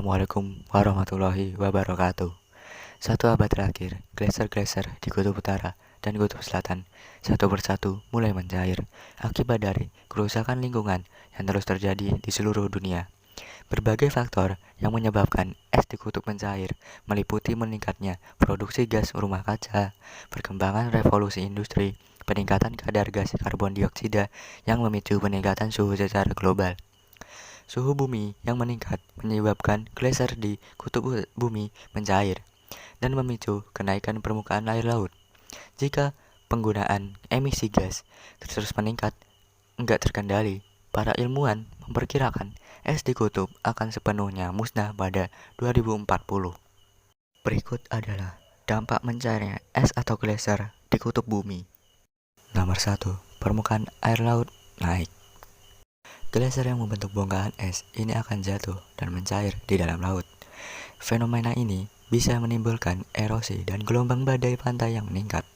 Assalamualaikum warahmatullahi wabarakatuh. Satu abad terakhir, glaser-glaser di kutub utara dan kutub selatan satu persatu mulai mencair akibat dari kerusakan lingkungan yang terus terjadi di seluruh dunia. Berbagai faktor yang menyebabkan es di kutub mencair meliputi meningkatnya produksi gas rumah kaca, perkembangan revolusi industri, peningkatan kadar gas karbon dioksida yang memicu peningkatan suhu secara global. Suhu bumi yang meningkat menyebabkan glaser di kutub bumi mencair dan memicu kenaikan permukaan air laut. Jika penggunaan emisi gas terus meningkat enggak terkendali, para ilmuwan memperkirakan es di kutub akan sepenuhnya musnah pada 2040. Berikut adalah dampak mencairnya es atau glaser di kutub bumi. Nomor 1. Permukaan air laut naik. Glaser yang membentuk bongkahan es ini akan jatuh dan mencair di dalam laut. Fenomena ini bisa menimbulkan erosi dan gelombang badai pantai yang meningkat.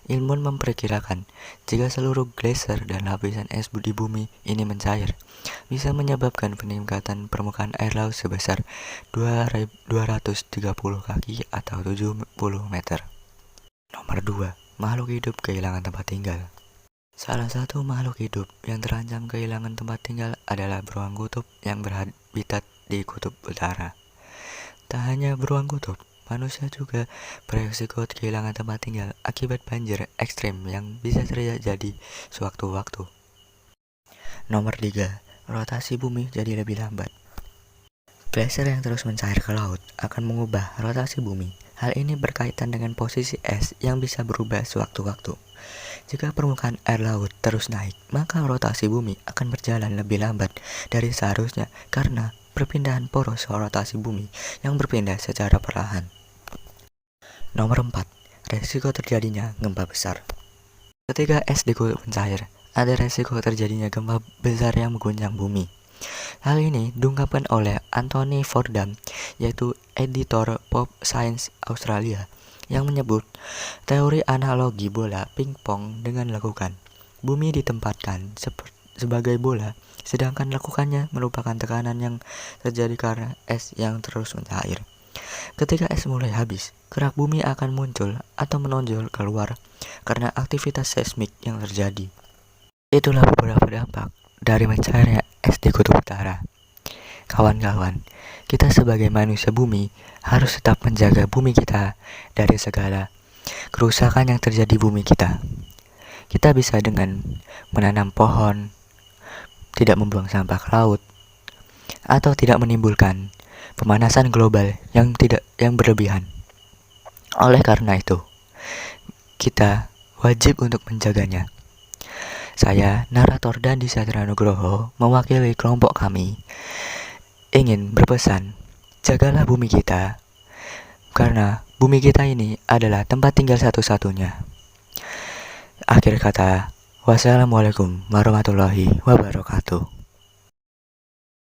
Ilmuwan memperkirakan jika seluruh glaser dan lapisan es di bumi ini mencair, bisa menyebabkan peningkatan permukaan air laut sebesar 230 kaki atau 70 meter. Nomor 2. Makhluk hidup kehilangan tempat tinggal. Salah satu makhluk hidup yang terancam kehilangan tempat tinggal adalah beruang kutub yang berhabitat di kutub utara. Tak hanya beruang kutub, manusia juga beresiko kehilangan tempat tinggal akibat banjir ekstrim yang bisa terjadi sewaktu-waktu. Nomor 3. Rotasi bumi jadi lebih lambat. Glaser yang terus mencair ke laut akan mengubah rotasi bumi. Hal ini berkaitan dengan posisi es yang bisa berubah sewaktu-waktu. Jika permukaan air laut terus naik, maka rotasi bumi akan berjalan lebih lambat dari seharusnya karena perpindahan poros rotasi bumi yang berpindah secara perlahan. Nomor 4. Resiko terjadinya gempa besar. Ketika es di kutub mencair, ada resiko terjadinya gempa besar yang mengguncang bumi. Hal ini diungkapkan oleh Anthony Fordham, yaitu editor Pop Science Australia, yang menyebut teori analogi bola pingpong dengan lekukan. Bumi ditempatkan sebagai bola, sedangkan lekukannya merupakan tekanan yang terjadi karena es yang terus mencair. Ketika es mulai habis, kerak bumi akan muncul atau menonjol keluar karena aktivitas seismik yang terjadi. Itulah beberapa dampak dari mencairnya es di kutub utara. Kawan-kawan, kita sebagai manusia bumi harus tetap menjaga bumi kita dari segala kerusakan yang terjadi di bumi kita. Kita bisa dengan menanam pohon, tidak membuang sampah ke laut, atau tidak menimbulkan pemanasan global yang berlebihan. Oleh karena itu, kita wajib untuk menjaganya. Saya, narator Dandi Satria Nugroho, mewakili kelompok kami, ingin berpesan, jagalah bumi kita, karena bumi kita ini adalah tempat tinggal satu-satunya. Akhir kata, wassalamualaikum warahmatullahi wabarakatuh.